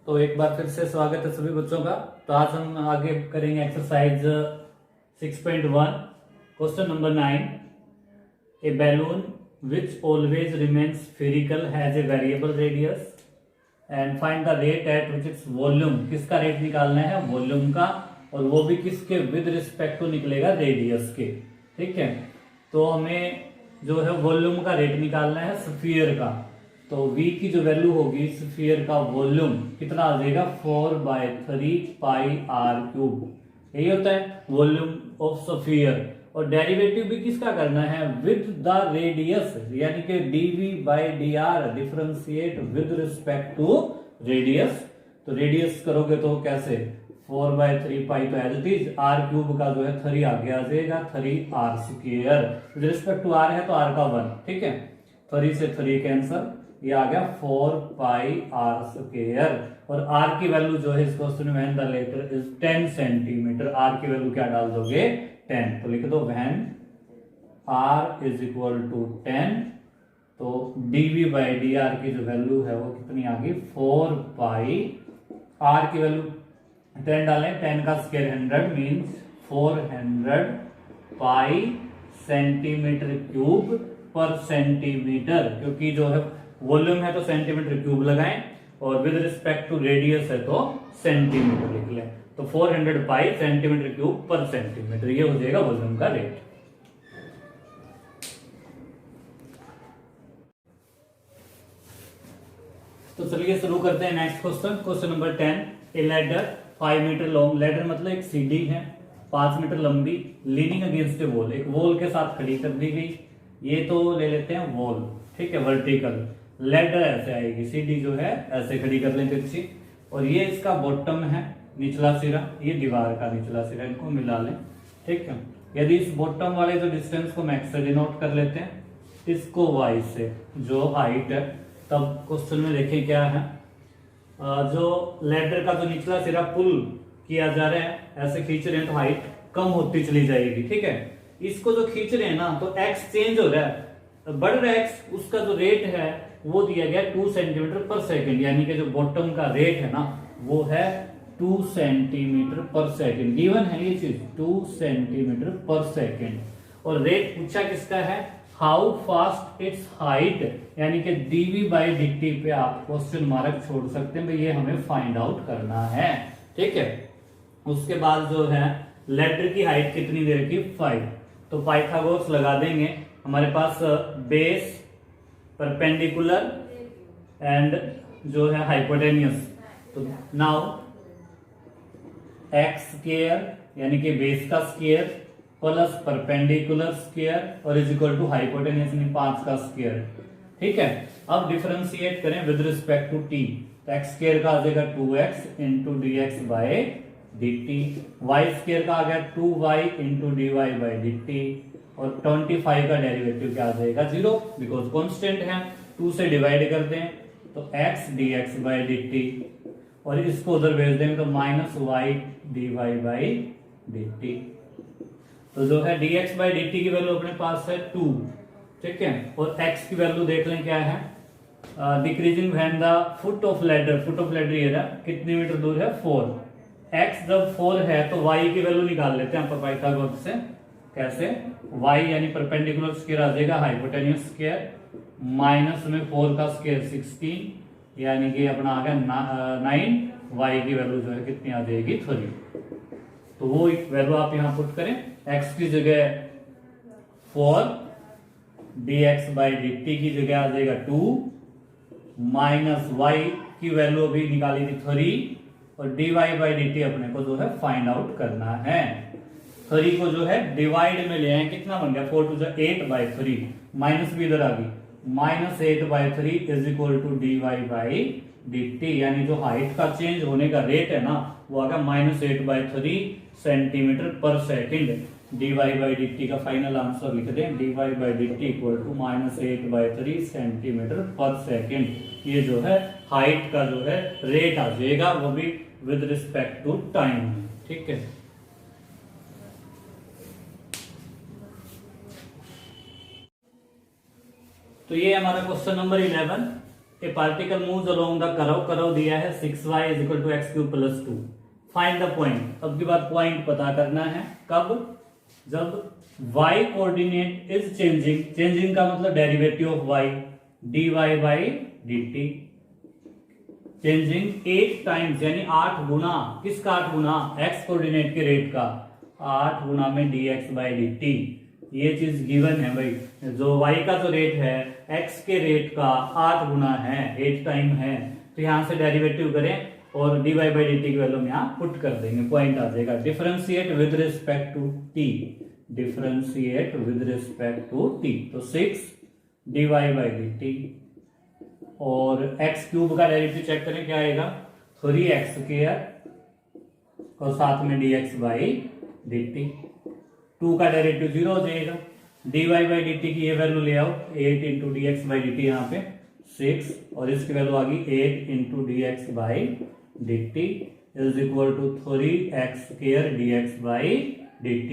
तो एक बार फिर से स्वागत है सभी बच्चों का। तो आज हम आगे करेंगे exercise 6.1 question number 9। A balloon which always remains spherical has a variable radius and find the rate at which its volume. किसका रेट निकालना है? वॉल्यूम का, और वो भी किसके? विद रिस्पेक्ट टू निकलेगा रेडियस के। ठीक है, तो हमें जो है वॉल्यूम का रेट निकालना है स्फीयर का। तो v की जो वैल्यू होगी स्फीयर का वॉल्यूम कितना आ जाएगा? 4/3 पाई आर क्यूब। यही होता है वॉल्यूम ऑफ स्फीयर। और डेरिवेटिव भी किसका करना है? विद द रेडियस, यानी कि dv/dr differentiate with respect to radius. तो रेडियस करोगे तो कैसे? 4/3 पाई तो as it is, R cube का जो है 3 आगे आ जाएगा, 3r²। With respect to r है तो r का 1। ठीक है, 3 से 3 कैंसल, ये आ गया 4 पाई r²। और r की वैल्यू जो है इस क्वेश्चन में the latter is 10 centimetre. r की वैल्यू क्या डाल दोगे? 10। तो लिख दो when r is equal to 10, तो dv/dr की जो वैल्यू है वो कितनी आ गई? 4 पाई, r की वैल्यू 10 डालें, 10 का स्क्वायर 100 मीन्स 400 पाई सेंटीमीटर क्यूब पर सेंटीमीटर। क्योंकि जो है वॉल्यूम है तो सेंटीमीटर क्यूब लगाएं, और विद रिस्पेक्ट टू रेडियस है तो सेंटीमीटर लिख लें। तो 400 पाई सेंटीमीटर क्यूब पर सेंटीमीटर, ये हो जाएगा वॉल्यूम का रेट। तो चलिए शुरू करते हैं next question. Question number 10। A ladder 5 metre long, ladder मतलब एक सीढ़ी है 5 मीटर लंबी, लीनिंग अगेंस्ट ए वॉल, एक वॉल के साथ खड़ी कर दी गई। ये तो ले लेते हैं वॉल, ठीक है, वर्टिकल। लैडर ऐसे आएगी, सीढ़ी जो है ऐसे खड़ी कर लें तिरछी, और ये इसका बॉटम है, निचला सिरा, ये दीवार का निचला सिरा, इनको मिला लें। ठीक है, यदि इस बॉटम वाले जो डिस्टेंस को मैक्स से डिनोट कर लेते हैं, इसको y से, जो हाइट है, तब क्वेश्चन में देखें क्या है। जो लैडर का जो निचला सिरा पुल किया जा रहा है, ऐसे खींच रहे हैं तो हाइट कम होती चली जाएगी। ठीक है, इसको जो खींच रहे हैं ना, तो x चेंज हो रहा है, बढ़ रहा है x, उसका जो रेट है वो दिया गया 2 सेंटीमीटर पर सेकंड, यानी कि जो बॉटम का रेट है ना वो है 2 सेंटीमीटर पर सेकंड। गिवन है ये चीज 2 सेंटीमीटर पर सेकंड। और रेट पूछा किसका है? हाउ फास्ट इट्स हाइट, यानी कि dv/dt पे आप क्वेश्चन मार्क छोड़ सकते हैं भाई, ये हमें फाइंड आउट करना है। ठीक है, उसके बाद जो है लैडर की हाइट कितनी दे रखी? 5। तो पाइथागोरस लगा देंगे। हमारे पास बेस, परपेंडिकुलर एंड जो है हाइपोटेनियस। तो नाउ x स्क्वायर यानी कि बेस का स्क्वायर प्लस परपेंडिकुलर स्क्वायर और इज इक्वल टू हाइपोटेनियस यानी 5 का स्क्वायर। ठीक है, अब डिफरेंशिएट करें विद रिस्पेक्ट टू t। तो x स्क्वायर का आ जाएगा 2x into dx/dt, y square का आ गया 2y इंटू dy/dt, और 25 का डेरिवेटिव क्या आ जाएगा? 0, बिकॉज कांस्टेंट है। 2 से डिवाइड कर दें तो x dx/dt, और इसको उधर भेज देंगे तो -y dy/dt। तो जो है dx/dt की वैल्यू अपने पास है 2। ठीक है, और x की वैल्यू देख लें क्या है? Decreasing when the foot of ladder, foot of ladder ये रहा, कितने मीटर दूर है? 4। x जब 4 है तो y की वैल्यू निकाल लेते हैं पाइथागोरस से। कैसे? y यानी परपेंडिकुलर स्क्वायर आ जाएगा हाइपोटेनियस स्क्वायर, माइनस में 4 का स्क्वायर 16, यानी कि अपना आ गया 9। y की वैल्यू जो है कितनी आ जाएगी? 3। तो वो वैल्यू आप यहां पुट करें, x की जगह 4, dx/dt की जगह आ जाएगा 2, माइनस y की वैल्यू अभी निकाली थी 3, और dy/dt अपने को जो है फाइंड आउट करना है। 3 को जो है डिवाइड में ले आए, कितना बन गया? 4 to 8/3, माइनस भी इधर आ गई, -8/3 इज इक्वल टू dy/dt, यानी जो हाइट का चेंज होने का रेट है ना वो आ गया -8/3 सेंटीमीटर पर सेकंड। dy/dt का फाइनल आंसर लिख दें, dy/dt इक्वल टू -8/3 सेंटीमीटर पर सेकंड। ये जो है हाइट का जो है रेट आ जाएगा, वो भी विद रिस्पेक्ट टू टाइम। ठीक है, तो ये हमारा question number 11। A particle moves along the curve दिया है 6y is equal to X cube plus 2। Find the point. अब की बात पॉइंट पता करना है कब, जब y coordinate is changing, changing का मतलब derivative of y dy by dt, changing 8 times यानी 8 गुना, किसका 8 गुना, x कोऑर्डिनेट के रेट का 8 गुना में dx बाई dt। ये चीज गिवन है भाई, जो y का जो रेट है x के रेट का 8 गुना है, 8 टाइम है, तो यहां से डेरिवेटिव करें और dy बाई dt की वैल्यू में यहां पुट कर देंगे, पॉइंट आ जाएगा। Differentiate with respect to t, differentiate with respect to t, तो 6 dy बाई dt और x क्यूब का डेरिवेटिव चेक करें क्या आएगा, 3x स्क्वायर और साथ में dx बाई dt। 2 का डेरिवेटिव 0 हो जाएगा, dy बाई dt की ये वैल्यू ले आओ, 8 into D X by D T, यहाँ पे 6 और इसकी वैल्यू आ गई 8 into D X by D T is equal to 3x square dx by dt।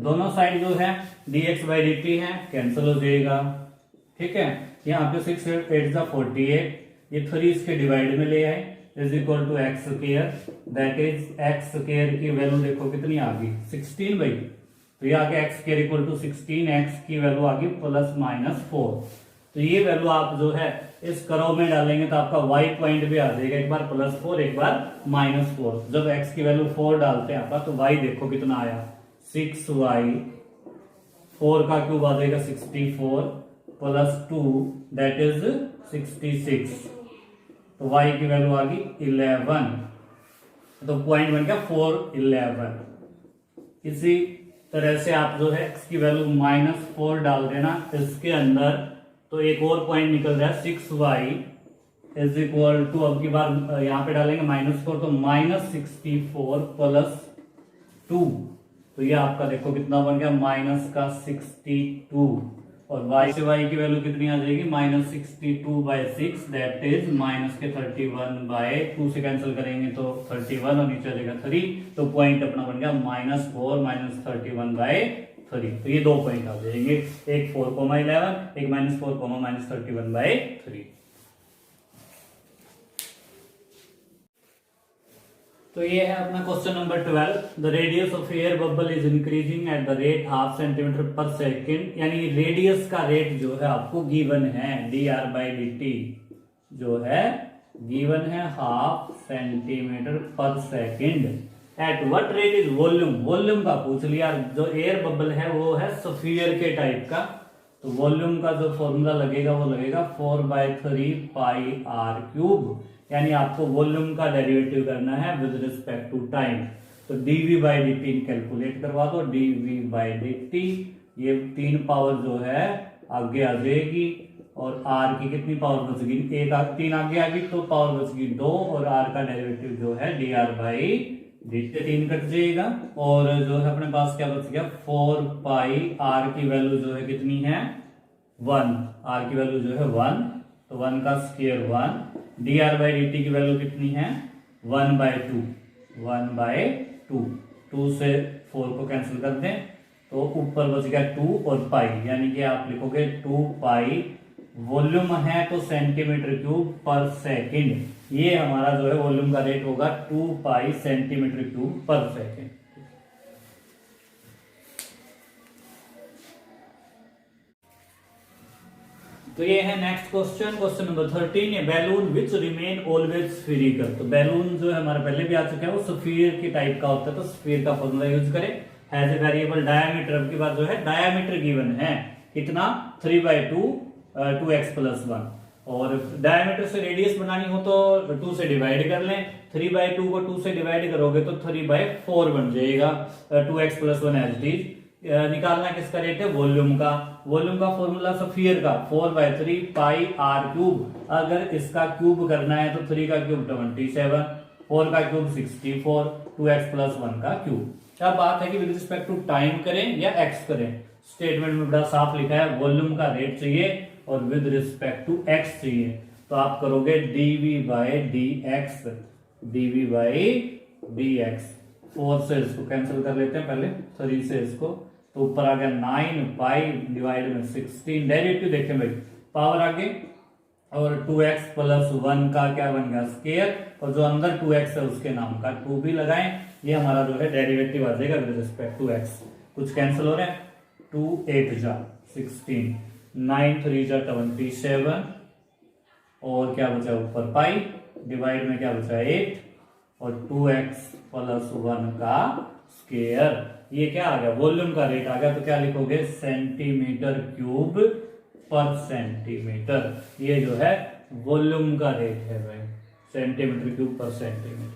दोनों साइड जो है dx बाई dt है, कैंसिल हो जाएगा, ठीक है। यहाँ पे 6 8 जा 48, ये 3 इसके डिवाइड में ले आए, is equal to x square, that is x square की वैल्यू देखो कितनी आ गई 16 भाई, तो ये आगे x square equal to 16, x की वैल्यू आ गई प्लस माइनस 4। तो ये वैल्यू आप जो है इस कर्व में डालेंगे तो आपका y पॉइंट भी आ जाएगा, एक बार +4 एक बार -4। जब x की वैल्यू 4 डालते हैं आप तो y देखो कितना आया 6y, 4 का क्यूब आ जाएगा 64 प्लस 2 दैट इज 66, तो y की वैल्यू आ गई 11, तो पॉइंट बन गया 4 11। इसी तरह से आप जो है x की वैल्यू -4 डाल देना इसके अंदर, तो एक और पॉइंट निकल रहा है 6y इज इक्वल टू, अब की बार यहाँ पे डालेंगे -4 तो -64 प्लस 2, तो ये आपका देखो कितना बन गया -62, और y से y की वैल्यू कितनी आ जाएगी -62/6 दैट इज -31/2 से कैंसिल करेंगे तो 31 और नीचे आ जाएगा 3, तो पॉइंट अपना बन गया -4 -31/3। तो ये 2 पॉइंट आ जाएंगे, एक 4,11, एक -4 -31/3। तो ये है अपना question number 12। The radius of air bubble is increasing at the rate ½ centimetre पर सेकेंड, यानी रेडियस का रेट जो है आपको गिवन है dr बाई dt जो है गिवन है ½ सेंटीमीटर पर second. At what rate is volume, volume का पूछ लिया, जो एयर बबल है वो है स्फीयर के टाइप का, तो वॉल्यूम का जो फॉर्मूला लगेगा वो लगेगा 4/3 पाई r क्यूब, यानी आपको वॉल्यूम का डेरिवेटिव करना है विद रिस्पेक्ट टू टाइम, तो dv बाई dt कैलकुलेट करवा दो, dv बाई dt, ये 3 पावर जो है आगे आ जाएगी और r की कितनी पावर बचेगी, 3 आगे आ गई तो पावर बचेगी 2, और r का डेरिवेटिव जो है dr बाई dt 3 कट जाएगा, और जो है अपने पास क्या बच गया 4 पाई, r की वैल्यू जो है कितनी है 1, r की वैल्यू जो है 1, तो 1 का स्क्वायर 1, dr बाई dt की वैल्यू कितनी है 1/2, 1/2, 2 से 4 को कैंसिल कर दें तो ऊपर बच गया 2 और पाई, यानी कि आप लिखोगे 2 पाई, वॉल्यूम है तो सेंटीमीटर क्यूब पर सेकंड, ये हमारा जो है वॉल्यूम का रेट होगा 2 पाई सेंटीमीटर क्यूब पर सेकंड। तो ये है नेक्स्ट क्वेश्चन, क्वेश्चन नंबर 13, ये बैलून विच रिमेन ऑलवेज स्फीरिकल, तो बैलून जो है हमारा पहले भी आ चुका है वो स्फीयर की टाइप का होता है, तो स्फीयर का फॉर्मूला यूज करें, हैज ए वेरिएबल डायमीटर। अब की बात जो है डायमीटर गिवन है कितना 3/2 2x + 1, और डायमीटर से रेडियस बनानी हो तो 2 से डिवाइड कर लें, 3/2 को 2 से डिवाइड करोगे तो 3/4 बन जाएगा, 2x + 1 एज इट इज। निकालना किसका रेट है वॉल्यूम का, वॉल्यूम का फॉर्मूला स्फीयर का 4/3 पाई r क्यूब, अगर इसका क्यूब करना है तो 3 का क्यूब 27, 4 का क्यूब 64, 2x + 1 का क्यूब। अब बात है कि विद रिस्पेक्ट टू टाइम करें या x करें, स्टेटमेंट में बड़ा साफ लिखा है वॉल्यूम का रेट चाहिए और विद रिस्पेक्ट टू x चाहिए, तो आप करोगे dv by dx, dv by dx, 4 से इसको कैंसिल कर लेते हैं पहले, 3 से इसको, तो ऊपर आ गया 9 पाई डिवाइड में 16, डेरिवेटिव देखें भाई, पावर आगे और 2x प्लस 1 का क्या बन गया स्केयर, और जो अंदर 2x है उसके नाम का 2 भी लगाएं। ये हमारा जो है डेरिवेटिव आ जाएगा विद रिस्पेक्ट टू x। कुछ कैंसिल हो रहे हैं, 2 8 जा 16, 9 3 जा 27, और क्या बचा ऊपर पाई, डिवाइड में क्या बचा 8, और 2x प्लस 1 का स्केयर। ये क्या आ गया, वॉल्यूम का रेट आ गया। तो क्या लिखोगे, सेंटीमीटर क्यूब पर सेंटीमीटर। ये जो है वॉल्यूम का रेट है भाई, सेंटीमीटर क्यूब पर सेंटीमीटर।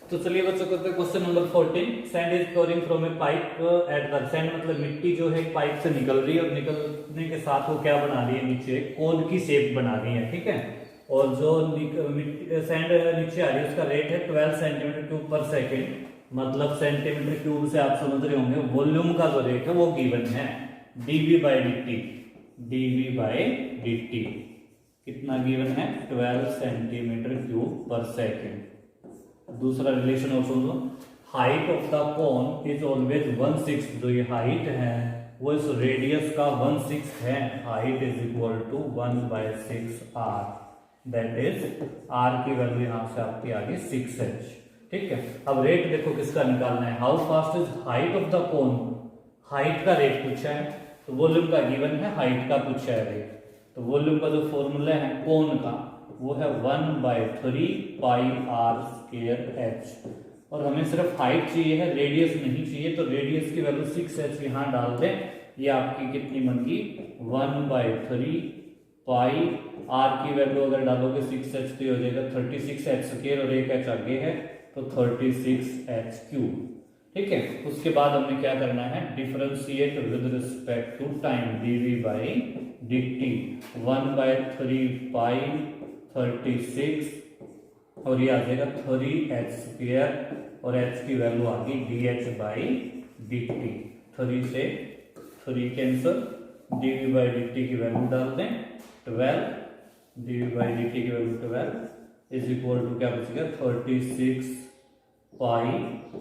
तो चलिए बच्चों करते हैं question number 14। Sand is flooring from A pipe at the, sand मतलब मिट्टी जो है पाइप से निकल रही है, और निकलने के साथ वो क्या बना रही है, नीचे कोन की शेप बना रही है, ठीक है। और जो सैंड नीचे आ रही है उसका रेट है 12 सेंटीमीटर क्यूब पर सेकेंड। मतलब सेंटीमीटर क्यूब से आप समझ रहे होंगे वॉल्यूम का जो रेट है वो गिवन है, dv बाई dt। कितना गिवन है, 12 सेंटीमीटर क्यूब पर सेकेंड। दूसरा रिलेशन और समझो, height of the cone is always 1/6। जो ये हाइट है वो इस रेडियस का 1/6 है। Height is equal to 1/6 r, that is r की वैल्यू यहां से आपकी आ गई 6h, ठीक है। अब रेट देखो किसका निकालना है, how fast is height of the cone. Height का रेट पूछा है, तो वॉल्यूम का गिवन है, हाइट का पूछा है रेट। तो वॉल्यूम का जो फॉर्मूला है कोन का वो है 1/3 पाई r स्क्वायर h। और हमें सिर्फ हाइट चाहिए है, रेडियस नहीं चाहिए। तो रेडियस की वैल्यू 6h यहां डाल दें। ये आपकी कितनी बन गई, 1/3 पाई r की वैल्यू अगर डालोगे 6h तो हो जाएगा 36h स्क्वायर, और एक h आगे है तो 36h क्यूब, ठीक है। उसके बाद हमें क्या करना है, differentiate with respect to time, dv by dt। 1/3 pi 36, और ये आ जाएगा 3h स्क्वायर, और h की वैल्यू आ गई dh बाई dt। 3 से 3 कैंसिल, dv बाई dt की वैल्यू डाल दें 12, dv बाई dt की वैल्यू 12 इज इक्वल टू क्या बचेगा 36 पाई,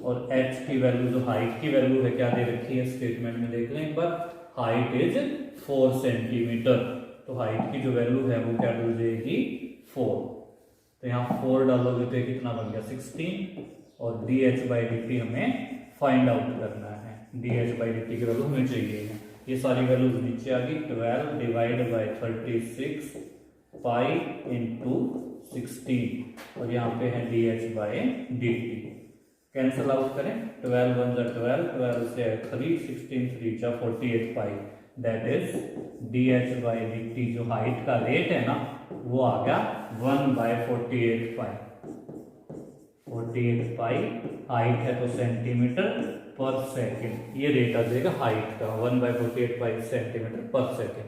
और h की वैल्यू जो हाइट की वैल्यू है क्या दे रखी है स्टेटमेंट में, देख लें एक बार। हाइट इज 4 सेंटीमीटर, तो हाइट की जो वैल्यू है वो क्या हो जाएगी 4। तो यहाँ 4 डालोगे तो कितना बन गया 16, और dh बाई dt हमें फाइंड आउट करना है। dh बाई dt की वैल्यू हमें चाहिए है। ये सारी वैल्यूज नीचे आ गई, 12 डिवाइड बाई 36 पाई इंटू 16, और यहाँ पे है dh by dt। Cancel out करें, 12 1 12, 12 से 3, 16 3 जा 48 pi, that is dh by dt। जो हाइट का रेट है ना वो आ गया 1/48 पाई। 48 पाई हाइट है तो सेंटीमीटर पर सेकेंड, ये रेट आ जाएगा हाइट का 1/48 पाई सेंटीमीटर पर सेकेंड।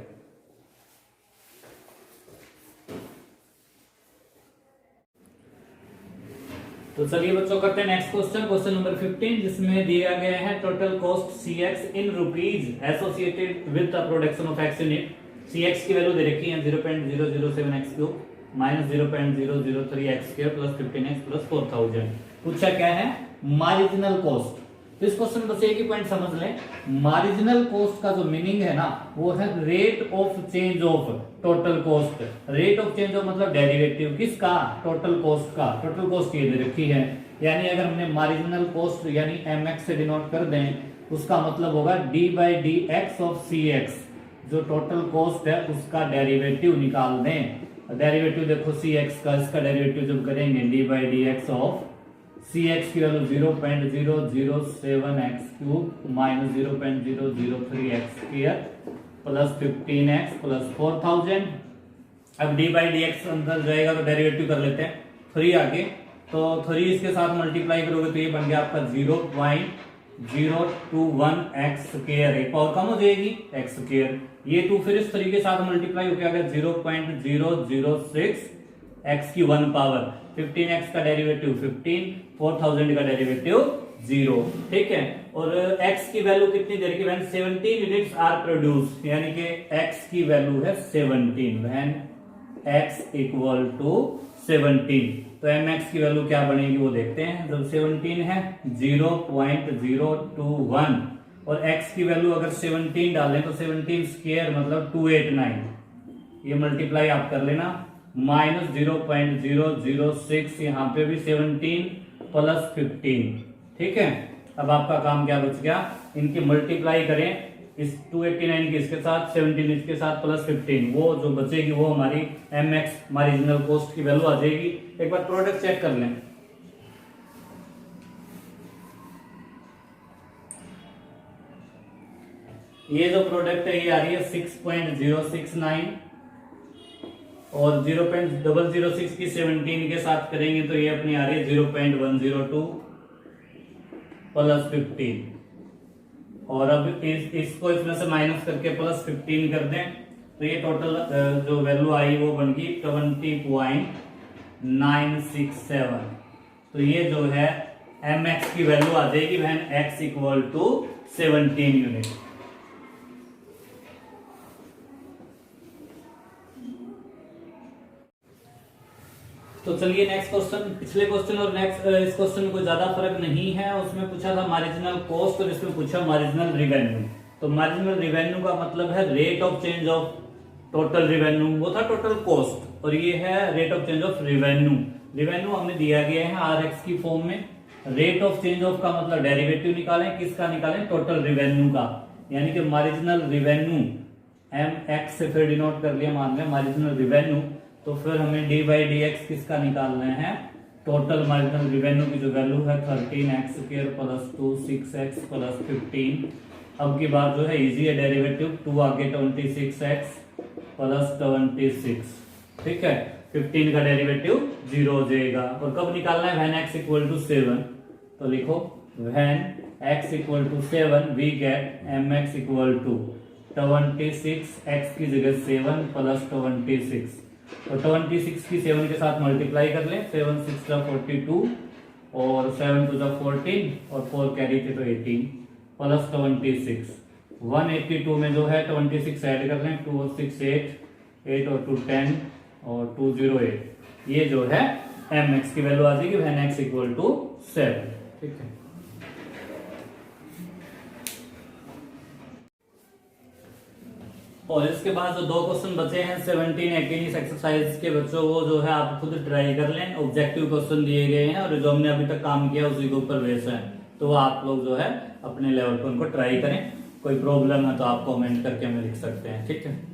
तो चलिए बच्चों करते हैं नेक्स्ट क्वेश्चन, क्वेश्चन नंबर 15, जिसमें दिया गया है total cost cx in rupees associated with the production of x unit. cx की वैल्यू दे रखी है 0.007 x cube minus 0.003 x square plus 15x plus 4000। पूछा क्या है, मार्जिनल कॉस्ट। तो इस क्वेश्चन बस एक ही पॉइंट समझ लें, मार्जिनल कॉस्ट का जो मीनिंग है ना वो है rate of change of total cost. Rate of change of मतलब डेरिवेटिव किसका, टोटल कॉस्ट का। टोटल कॉस्ट ये दे रखी है, यानी अगर हमने मार्जिनल कॉस्ट यानी mx से डिनोट कर दें, उसका मतलब होगा d by d x of c x. जो टोटल कॉस्ट है उसका डेरिवेटिव निकाल दें। डेरिवेटिव देखो सी एक्स का, इसका डेरिवेटिव जब करेंगे d by d x of c x की value 0.007 x cube minus 0.003 x square plus 15x plus 4000। अब d बाई डी एक्स अंदर जाएगा तो डेरिवेटिव कर लेते हैं, 3 आगे, तो 3 इसके साथ मल्टीप्लाई करोगे तो ये बन गया आपका 0.021 एक्स स्क्वायर, एक पावर कम हो जाएगी एक्स स्क्वायर। ये 2 फिर इस 3 के साथ मल्टीप्लाई होकर आ गया 0.006 एक्स की 1 पावर, 15x का डेरिवेटिव 15, 4000 का डेरिवेटिव 0, ठीक है। और x की वैल्यू कितनी दे रखी है, 17 यूनिट्स आर प्रोड्यूस, यानी कि x की वैल्यू है 17, व्हेन x इक्वल टू 17। तो mx की वैल्यू क्या बनेगी वो देखते हैं। जब 17 है 0.021 और x की वैल्यू अगर 17 डालें तो 17 स्क्वायर मतलब 289, ये मल्टीप्लाई आप कर लेना, माइनस 0.006, यहाँ पे भी 17 प्लस 15। ठीक है, अब आपका काम क्या बच गया, इनकी मल्टीप्लाई करें, इस 289 की इसके साथ, 17 इसके साथ, प्लस 15, वो जो बचेगी वो हमारी mx मार्जिनल कॉस्ट की वैल्यू आ जाएगी। एक बार प्रोडक्ट चेक कर लें। ये जो प्रोडक्ट है ये आ रही है 6.069 और 0.006 की 17 के साथ करेंगे तो ये अपनी आ रही है 0.102 प्लस 15, और अब इसको इसमें से माइनस करके प्लस 15 कर दें तो ये टोटल जो वैल्यू आई वो बन गई 20.967। तो ये जो है mx की वैल्यू आ जाएगी when x equal to 17 unit. तो चलिए नेक्स्ट क्वेश्चन। पिछले क्वेश्चन और नेक्स्ट इस क्वेश्चन में कोई ज्यादा फर्क नहीं है। उसमें पूछा था मार्जिनल कॉस्ट और इसमें पूछा मार्जिनल रिवेन्यू। तो मार्जिनल रिवेन्यू का मतलब है rate of change of total revenue, वो था टोटल कॉस्ट, और ये है rate of change of revenue. Revenue हमने दिया गया है RX की फॉर्म में। रेट ऑफ चेंज ऑफ का मतलब डेरिवेटिव निकालें, किसका निकालें, टोटल रिवेन्यू का, यानी कि मार्जिनल रिवेन्यू MX से फिर डिनोट कर लिया, मान लें मार्जिनल रिवेन्यू, तो फिर हमें d/dx किसका निकालना है, टोटल मार्जिनल रिवेन्यू की जो वैल्यू है 13x² प्लस 2 6x प्लस 15। अब की बात जो है इजी है, डेरिवेटिव 2 आगे 26x प्लस 26, ठीक है, 15 का डेरिवेटिव 0 हो जाएगा। और कब निकालना है, व्हेन x इक्वल टू 7। तो लिखो when x equal to 7 we get mx equal to 26x की जगह 7 प्लस 26, तो 26 की 7 के साथ मल्टीप्लाई कर लें, 7 6 42 और 7 2 14 और 4 कैरी थे तो 18 प्लस 26। 182 में जो है 26 ऐड कर लें, 2 और 6 8, 8 और 2 10 और 208, ये जो है mx की वैल्यू आ जाएगी व्हेन x इक्वल टू 7। ठीक है, और इसके बाद जो दो क्वेश्चन बचे हैं 17 18 इस एक्सरसाइज के बच्चों, वो जो है आप खुद ट्राई कर लें। ऑब्जेक्टिव क्वेश्चन दिए गए हैं और जो हमने अभी तक काम किया उसी के ऊपर बेस है, तो आप लोग जो है अपने लेवल पर उनको ट्राई करें। कोई प्रॉब्लम है तो आप कमेंट करके हमें लिख सकते हैं। ठीक है।